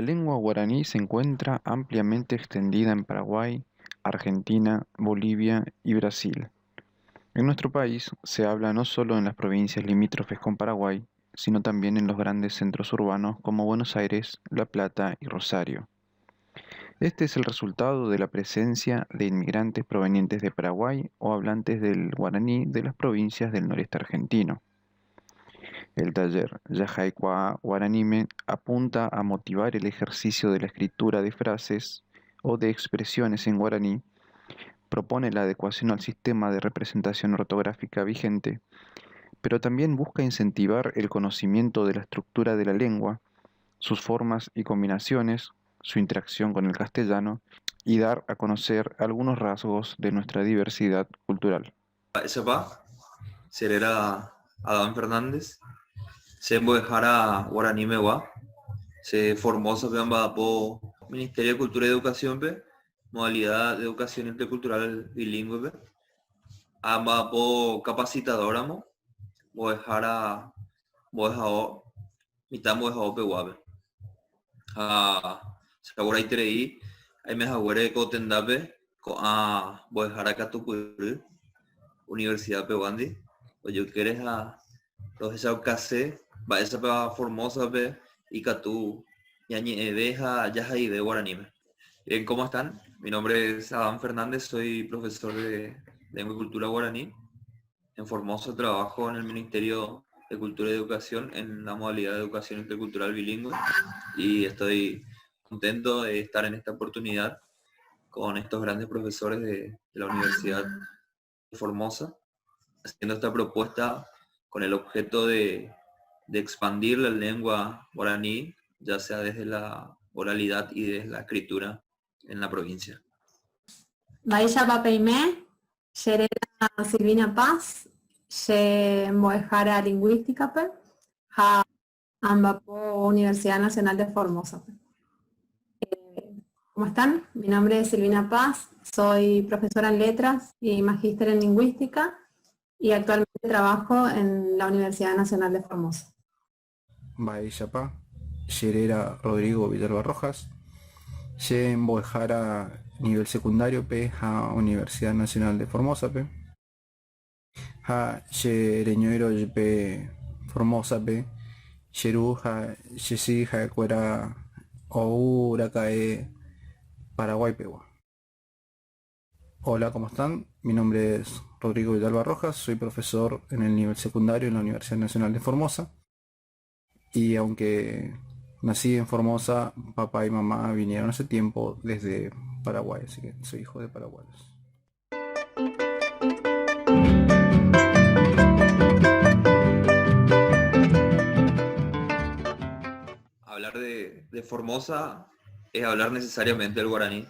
La lengua guaraní se encuentra ampliamente extendida en Paraguay, Argentina, Bolivia y Brasil. En nuestro país se habla no solo en las provincias limítrofes con Paraguay, sino también en los grandes centros urbanos como Buenos Aires, La Plata y Rosario. Este es el resultado de la presencia de inmigrantes provenientes de Paraguay o hablantes del guaraní de las provincias del noreste argentino. El taller Yajaikwa Guaranime apunta a motivar el ejercicio de la escritura de frases o de expresiones en guaraní, propone la adecuación al sistema de representación ortográfica vigente, pero también busca incentivar el conocimiento de la estructura de la lengua, sus formas y combinaciones, su interacción con el castellano y dar a conocer algunos rasgos de nuestra diversidad cultural. Sepa, Serera Adán Fernández, se Mboejara Guaraní Mewa, se formó sobre po Ministerio de Cultura y Educación, modalidad de educación intercultural bilingüe, amba po capacitadora, Mboejara, Mboejao, mitad Mboejao Peguabe. Segura Iterei, hay mejagüere Cotendape, Mboejara Catupuri, Universidad Peguandi, o yo quieres los esa case, va esa pa Formosa be y Catu, Yañi Eveja, Yaja y de Guaranime. Bien, ¿cómo están? Mi nombre es Adán Fernández, soy profesor de Lengua y Cultura Guaraní. En Formosa trabajo en el Ministerio de Cultura y Educación en la modalidad de Educación Intercultural Bilingüe y estoy contento de estar en esta oportunidad con estos grandes profesores de la Universidad de Formosa, haciendo esta propuesta con el objeto de expandir la lengua guaraní, ya sea desde la oralidad y desde la escritura en la provincia. Baisha Papeime, Sherena Silvina Paz, She Moejara Lingüística, Ha Ambapo Universidad Nacional de Formosa. ¿Cómo están? Mi nombre es Silvina Paz, soy profesora en letras y magíster en lingüística y actualmente trabajo en la Universidad Nacional de Formosa. Baishapa, Sherera Rodrigo Villalba Rojas, She Mboejara nivel secundario P a Universidad Nacional de Formosa P. Ha Shereñuero P Formosa P. Sheru ha Shesi ha Cuera Ourakae Paraguay Pewa. Hola, ¿cómo están? Mi nombre es Rodrigo Villalba Rojas, soy profesor en el nivel secundario en la Universidad Nacional de Formosa. Y aunque nací en Formosa, papá y mamá vinieron hace tiempo desde Paraguay, así que soy hijo de paraguayos. Hablar de Formosa es hablar necesariamente del guaraní.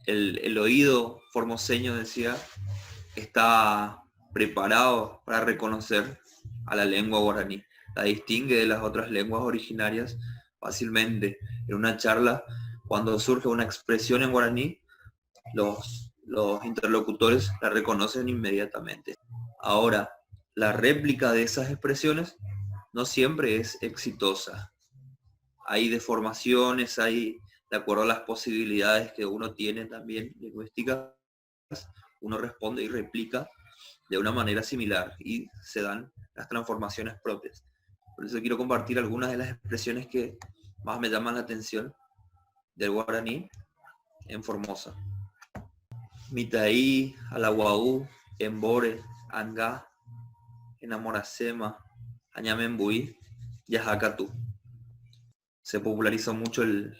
El oído formoseño, decía, está preparado para reconocer a la lengua guaraní. La distingue de las otras lenguas originarias fácilmente. En una charla, cuando surge una expresión en guaraní, los interlocutores la reconocen inmediatamente. Ahora, la réplica de esas expresiones no siempre es exitosa. Hay deformaciones, hay, de acuerdo a las posibilidades que uno tiene también lingüísticas, uno responde y replica de una manera similar y se dan las transformaciones propias. Por eso quiero compartir algunas de las expresiones que más me llaman la atención del guaraní en Formosa. Mitaí, Alaguaú, Embore, Anga, Enamoracema, Añamembuí, Yajacatú. Se popularizó mucho el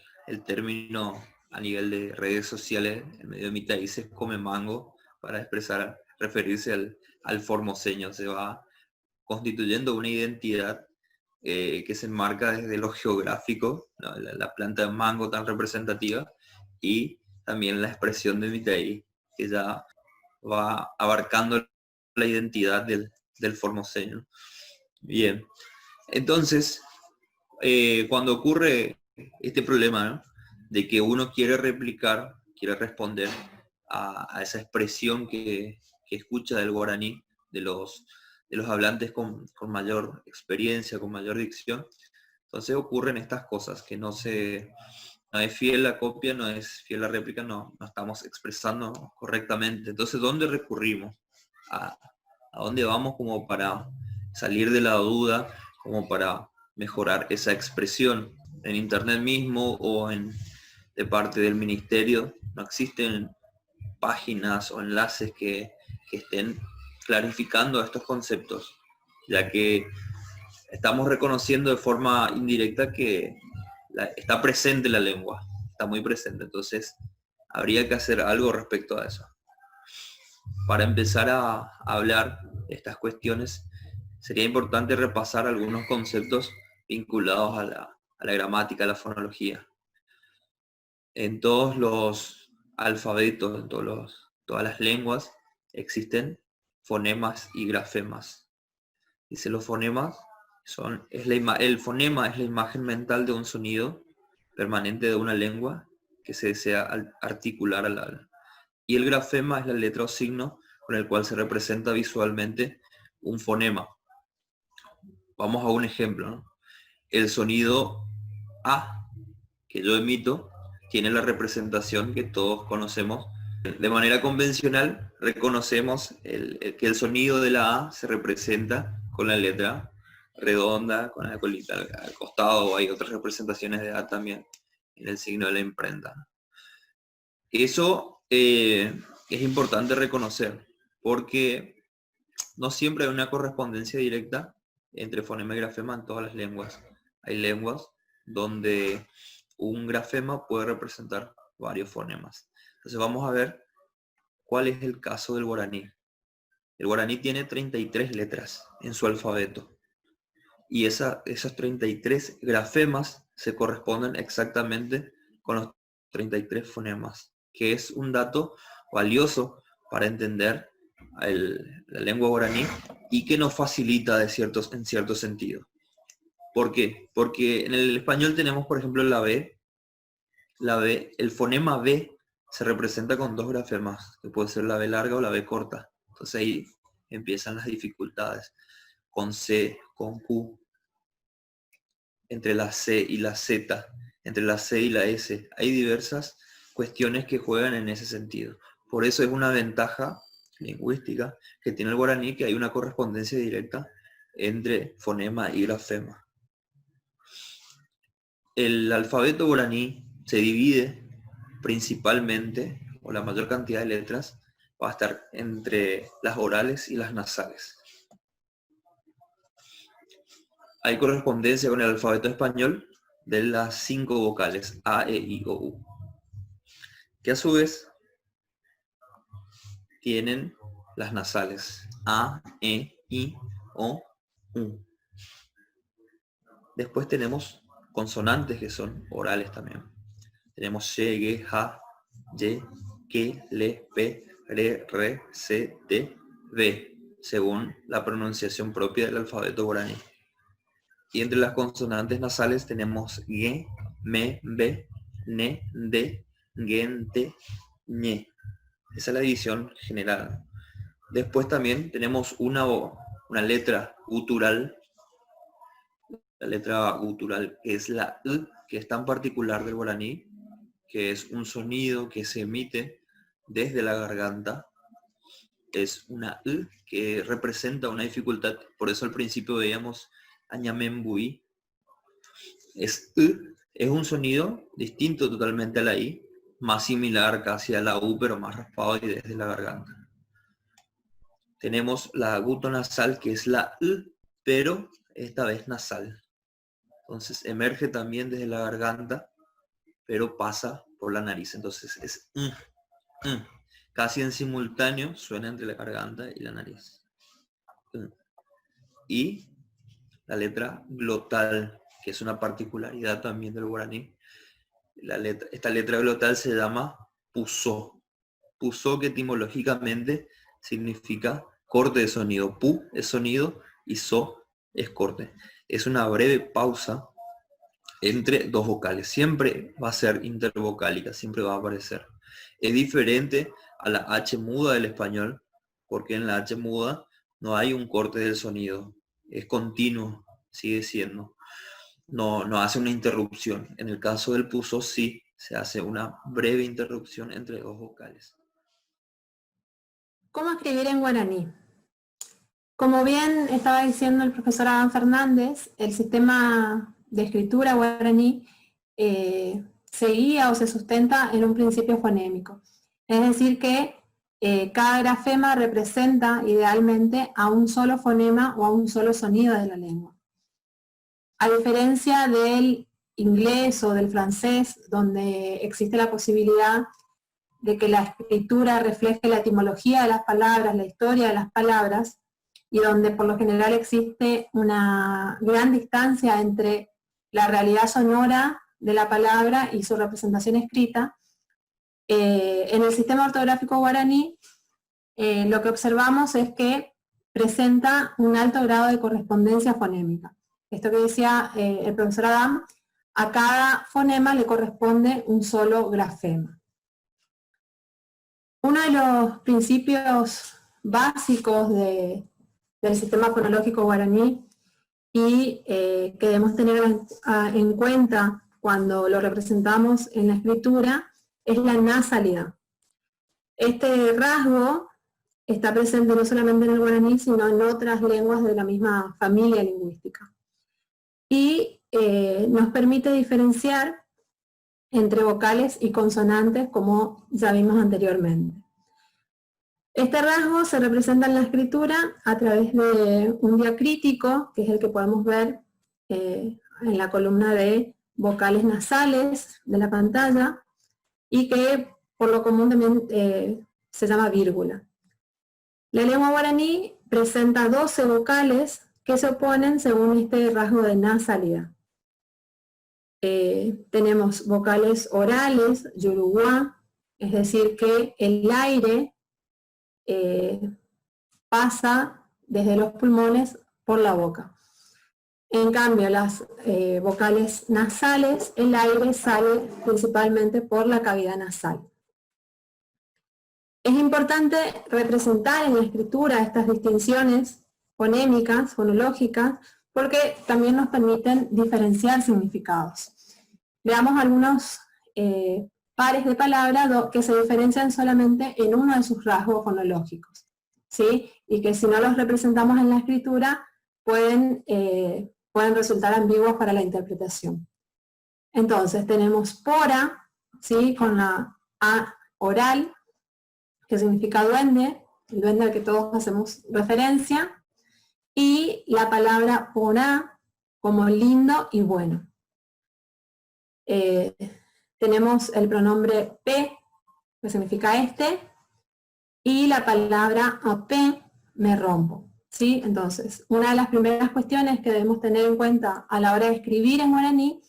término a nivel de redes sociales. En medio de Mitaí se come mango para expresar, referirse al formoseño. Se va constituyendo una identidad que se enmarca desde lo geográfico, ¿no? La planta de mango tan representativa, y también la expresión de Mitaí, que ya va abarcando la identidad del formoseño. Bien, entonces, cuando ocurre este problema, ¿no?, de que uno quiere replicar, quiere responder a esa expresión que escucha del guaraní, de los hablantes con mayor experiencia, con mayor dicción, Entonces ocurren estas cosas, que no es fiel la copia, no es fiel la réplica, no estamos expresando correctamente. Entonces, ¿dónde recurrimos? ¿A dónde vamos como para salir de la duda, como para mejorar esa expresión? En internet mismo o de parte del ministerio no existen páginas o enlaces que estén clarificando estos conceptos, ya que estamos reconociendo de forma indirecta que está presente la lengua, está muy presente, entonces habría que hacer algo respecto a eso. Para empezar a hablar de estas cuestiones, sería importante repasar algunos conceptos vinculados a la gramática, a la fonología. En todos los alfabetos, en todas las lenguas, existen fonemas y grafemas. Dice, los fonemas el fonema es la imagen mental de un sonido permanente de una lengua que se desea articular al habla. Y el grafema es la letra o signo con el cual se representa visualmente un fonema. Vamos a un ejemplo, ¿no? El sonido A que yo emito tiene la representación que todos conocemos. De manera convencional, reconocemos que el sonido de la A se representa con la letra redonda, con la colita al costado, o hay otras representaciones de A también, en el signo de la imprenta. Eso es importante reconocer, porque no siempre hay una correspondencia directa entre fonema y grafema en todas las lenguas. Hay lenguas donde un grafema puede representar varios fonemas. Entonces vamos a ver cuál es el caso del guaraní. El guaraní tiene 33 letras en su alfabeto. Y esas 33 grafemas se corresponden exactamente con los 33 fonemas, que es un dato valioso para entender la lengua guaraní y que nos facilita en cierto sentido. ¿Por qué? Porque en el español tenemos, por ejemplo, la B, el fonema B se representa con dos grafemas, que puede ser la B larga o la B corta. Entonces ahí empiezan las dificultades. Con C, con Q, entre la C y la Z, entre la C y la S. Hay diversas cuestiones que juegan en ese sentido. Por eso es una ventaja lingüística que tiene el guaraní, que hay una correspondencia directa entre fonema y grafema. El alfabeto guaraní se divide principalmente, o la mayor cantidad de letras, va a estar entre las orales y las nasales. Hay correspondencia con el alfabeto español de las 5 vocales A, E, I, O, U, que a su vez tienen las nasales A, E, I, O, U. Después tenemos consonantes que son orales también. Tenemos she, ge, ja, ye, ke, le, pe, re, se, te, ve, según la pronunciación propia del alfabeto guaraní. Y entre las consonantes nasales tenemos ge, me, be, ne, de, gen, te, ñe. Esa es la división general. Después también tenemos una letra gutural. La letra gutural es la U, que es tan particular del guaraní, que es un sonido que se emite desde la garganta. Es una U que representa una dificultad. Por eso al principio veíamos Añamembui. Es U, es un sonido distinto totalmente a la I, más similar casi a la U, pero más raspado y desde la garganta. Tenemos la gutonasal, que es la U, pero esta vez nasal. Entonces emerge también desde la garganta, pero pasa por la nariz. Entonces es casi en simultáneo, suena entre la garganta y la nariz. Y la letra glotal, que es una particularidad también del guaraní. Esta letra glotal se llama pusó. Pusó, que etimológicamente significa corte de sonido. Pu es sonido y so es corte. Es una breve pausa entre dos vocales. Siempre va a ser intervocálica, siempre va a aparecer. Es diferente a la H muda del español, porque en la H muda no hay un corte del sonido. Es continuo, sigue siendo. no hace una interrupción. En el caso del puso sí, se hace una breve interrupción entre dos vocales. ¿Cómo escribir en guaraní? Como bien estaba diciendo el profesor Adán Fernández, el sistema de escritura guaraní se guía o se sustenta en un principio fonémico. Es decir que cada grafema representa idealmente a un solo fonema o a un solo sonido de la lengua. A diferencia del inglés o del francés, donde existe la posibilidad de que la escritura refleje la etimología de las palabras, la historia de las palabras, y donde por lo general existe una gran distancia entre la realidad sonora de la palabra y su representación escrita, en el sistema ortográfico guaraní lo que observamos es que presenta un alto grado de correspondencia fonémica. Esto que decía el profesor Adam, a cada fonema le corresponde un solo grafema. Uno de los principios básicos del sistema fonológico guaraní y que debemos tener en cuenta cuando lo representamos en la escritura es la nasalidad. Este rasgo está presente no solamente en el guaraní, sino en otras lenguas de la misma familia lingüística. Y nos permite diferenciar entre vocales y consonantes, como ya vimos anteriormente. Este rasgo se representa en la escritura a través de un diacrítico, que es el que podemos ver en la columna de vocales nasales de la pantalla, y que por lo común también se llama vírgula. La lengua guaraní presenta 12 vocales que se oponen según este rasgo de nasalidad. Tenemos vocales orales, yoruba, es decir que el aire pasa desde los pulmones por la boca. En cambio, las vocales nasales, el aire sale principalmente por la cavidad nasal. Es importante representar en la escritura estas distinciones fonémicas, fonológicas, porque también nos permiten diferenciar significados. Veamos algunos pares de palabras que se diferencian solamente en uno de sus rasgos fonológicos, ¿sí? Y que si no los representamos en la escritura pueden resultar ambiguos para la interpretación. Entonces tenemos pora, ¿sí? Con la A oral, que significa duende, el duende al que todos hacemos referencia, y la palabra porá como lindo y bueno. Tenemos el pronombre P, que significa este, y la palabra apé, me rompo, ¿sí? Entonces, una de las primeras cuestiones que debemos tener en cuenta a la hora de escribir en guaraní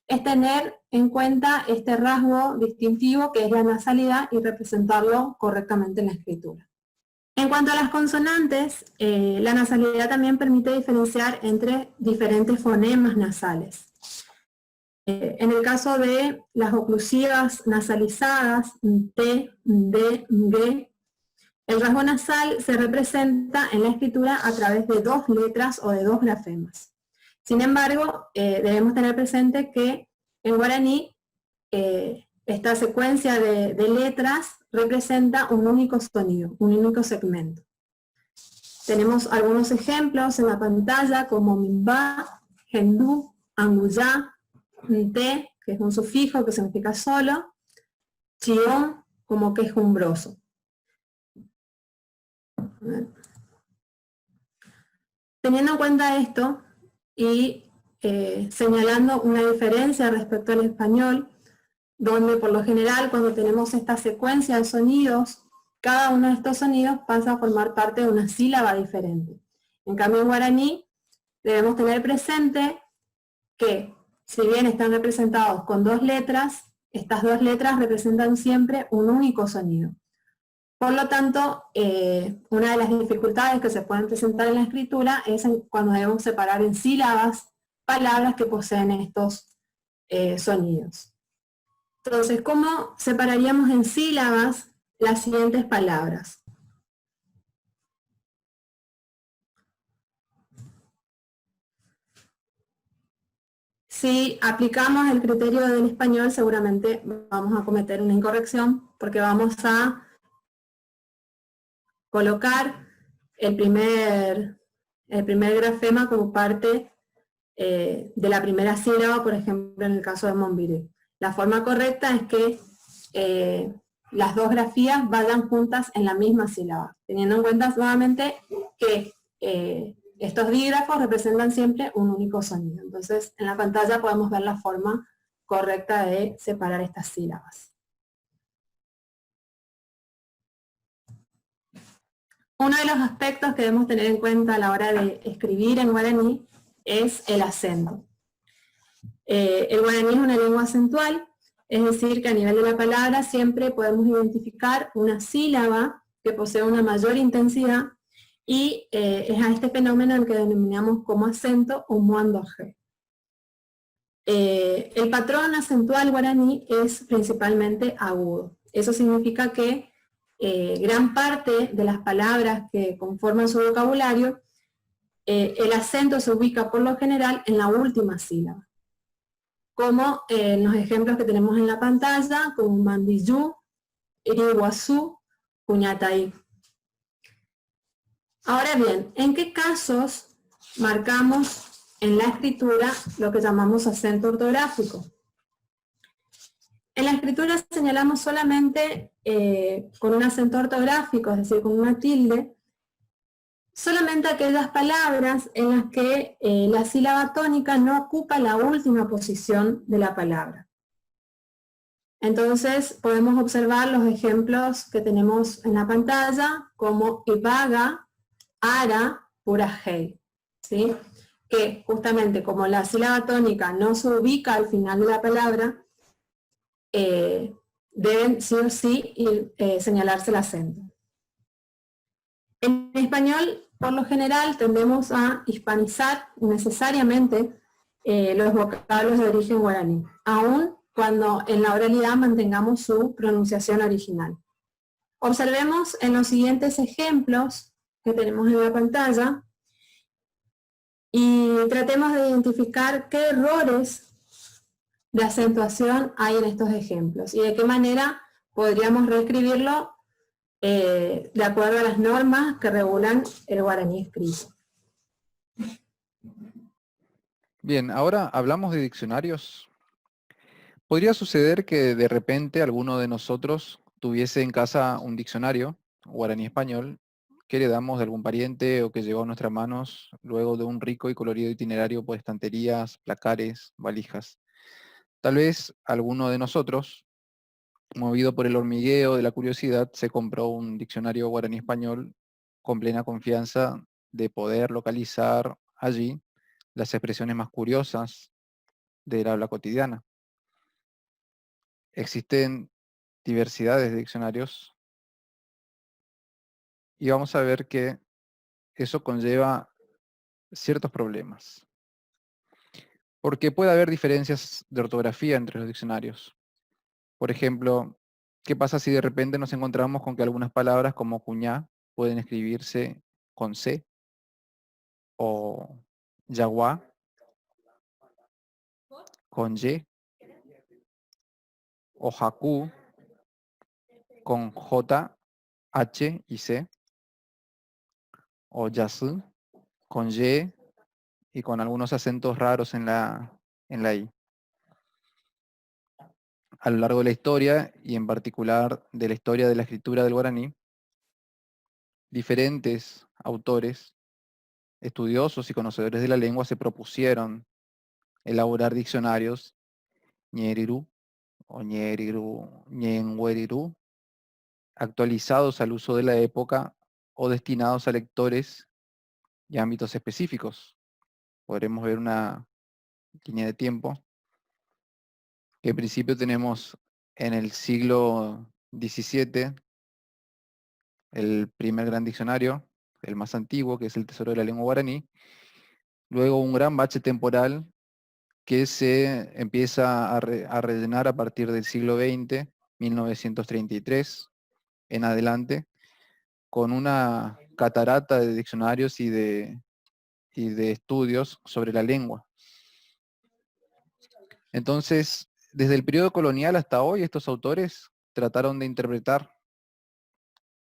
es tener en cuenta este rasgo distintivo que es la nasalidad y representarlo correctamente en la escritura. En cuanto a las consonantes, la nasalidad también permite diferenciar entre diferentes fonemas nasales. En el caso de las oclusivas nasalizadas, T, D, G, el rasgo nasal se representa en la escritura a través de 2 letras o de 2 grafemas. Sin embargo, debemos tener presente que en guaraní esta secuencia de letras representa un único sonido, un único segmento. Tenemos algunos ejemplos en la pantalla como Mimbá, Gendú, Anguyá, Nté, que es un sufijo que significa solo, Chión, como quejumbroso. Teniendo en cuenta esto y señalando una diferencia respecto al español, donde por lo general cuando tenemos esta secuencia de sonidos, cada uno de estos sonidos pasa a formar parte de una sílaba diferente. En cambio en guaraní debemos tener presente que si bien están representados con 2 letras, estas 2 letras representan siempre un único sonido. Por lo tanto, una de las dificultades que se pueden presentar en la escritura es cuando debemos separar en sílabas palabras que poseen estos sonidos. Entonces, ¿cómo separaríamos en sílabas las siguientes palabras? Si aplicamos el criterio del español, seguramente vamos a cometer una incorrección, porque vamos a colocar el primer grafema como parte de la primera sílaba, por ejemplo, en el caso de Montviré. La forma correcta es que las dos grafías vayan juntas en la misma sílaba, teniendo en cuenta nuevamente que estos dígrafos representan siempre un único sonido. Entonces, en la pantalla podemos ver la forma correcta de separar estas sílabas. Uno de los aspectos que debemos tener en cuenta a la hora de escribir en guaraní es el acento. El guaraní es una lengua acentual, es decir, que a nivel de la palabra siempre podemos identificar una sílaba que posee una mayor intensidad y es a este fenómeno el que denominamos como acento o muandojé. El patrón acentual guaraní es principalmente agudo. Eso significa que gran parte de las palabras que conforman su vocabulario, el acento se ubica por lo general en la última sílaba, como en los ejemplos que tenemos en la pantalla, como mandillú, iriguazú, cuñataí. Ahora bien, ¿en qué casos marcamos en la escritura lo que llamamos acento ortográfico? En la escritura señalamos solamente con un acento ortográfico, es decir, con una tilde, solamente aquellas palabras en las que la sílaba tónica no ocupa la última posición de la palabra. Entonces podemos observar los ejemplos que tenemos en la pantalla, como ibaga, ara, purajei, ¿sí? Que justamente como la sílaba tónica no se ubica al final de la palabra, deben sí o sí señalarse el acento. En español, por lo general, tendemos a hispanizar necesariamente los vocablos de origen guaraní, aun cuando en la oralidad mantengamos su pronunciación original. Observemos en los siguientes ejemplos que tenemos en la pantalla y tratemos de identificar qué errores de acentuación hay en estos ejemplos y de qué manera podríamos reescribirlo de acuerdo a las normas que regulan el guaraní escrito. Bien, ahora hablamos de diccionarios. Podría suceder que de repente alguno de nosotros tuviese en casa un diccionario guaraní español que heredamos de algún pariente o que llegó a nuestras manos luego de un rico y colorido itinerario por estanterías, placares, valijas. Tal vez alguno de nosotros, movido por el hormigueo de la curiosidad, se compró un diccionario guaraní español con plena confianza de poder localizar allí las expresiones más curiosas del habla cotidiana. Existen diversidades de diccionarios y vamos a ver que eso conlleva ciertos problemas. Porque puede haber diferencias de ortografía entre los diccionarios. Por ejemplo, ¿qué pasa si de repente nos encontramos con que algunas palabras como cuñá pueden escribirse con C o yaguá con Y o jacú con J, H y C o yasú con Y y con algunos acentos raros en la I? A lo largo de la historia, y en particular de la historia de la escritura del guaraní, diferentes autores, estudiosos y conocedores de la lengua se propusieron elaborar diccionarios ñerirú o ñenguerirú, actualizados al uso de la época o destinados a lectores y ámbitos específicos. Podremos ver una línea de tiempo que en principio tenemos en el siglo XVII, el primer gran diccionario, el más antiguo, que es el Tesoro de la Lengua Guaraní. Luego un gran bache temporal que se empieza a rellenar a partir del siglo XX, 1933 en adelante, con una catarata de diccionarios y de estudios sobre la lengua. Entonces, desde el periodo colonial hasta hoy, estos autores trataron de interpretar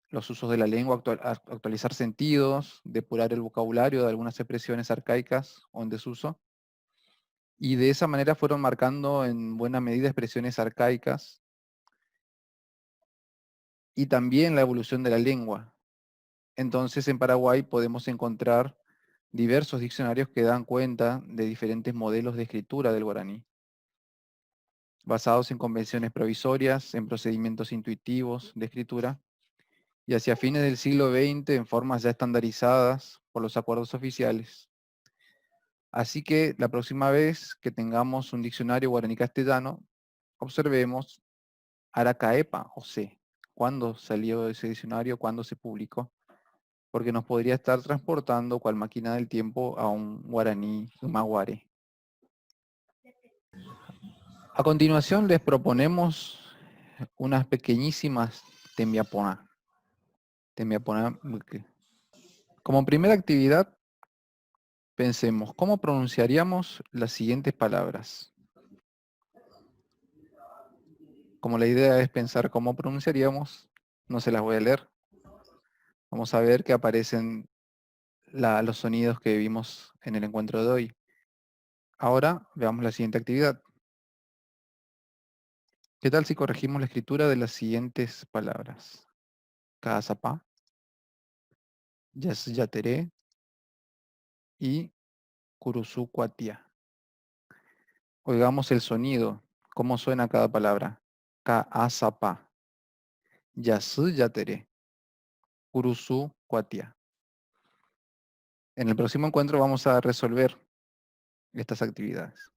los usos de la lengua, actualizar sentidos, depurar el vocabulario de algunas expresiones arcaicas o en desuso, y de esa manera fueron marcando en buena medida expresiones arcaicas y también la evolución de la lengua. Entonces en Paraguay podemos encontrar diversos diccionarios que dan cuenta de diferentes modelos de escritura del guaraní, basados en convenciones provisorias, en procedimientos intuitivos de escritura, y hacia fines del siglo XX en formas ya estandarizadas por los acuerdos oficiales. Así que la próxima vez que tengamos un diccionario guaraní castellano, observemos Aracaepa o C. ¿Cuándo salió ese diccionario? ¿Cuándo se publicó? Porque nos podría estar transportando cual máquina del tiempo a un guaraní maguare. A continuación les proponemos unas pequeñísimas tembiapona. Como primera actividad, pensemos, ¿cómo pronunciaríamos las siguientes palabras? Como la idea es pensar cómo pronunciaríamos, no se las voy a leer. Vamos a ver que aparecen los sonidos que vimos en el encuentro de hoy. Ahora veamos la siguiente actividad. ¿Qué tal si corregimos la escritura de las siguientes palabras? Caazapá, Yasyateré y Curuzucuatia. Oigamos el sonido. ¿Cómo suena cada palabra? Caazapá, Yasyateré, Curuzucuatia. En el próximo encuentro vamos a resolver estas actividades.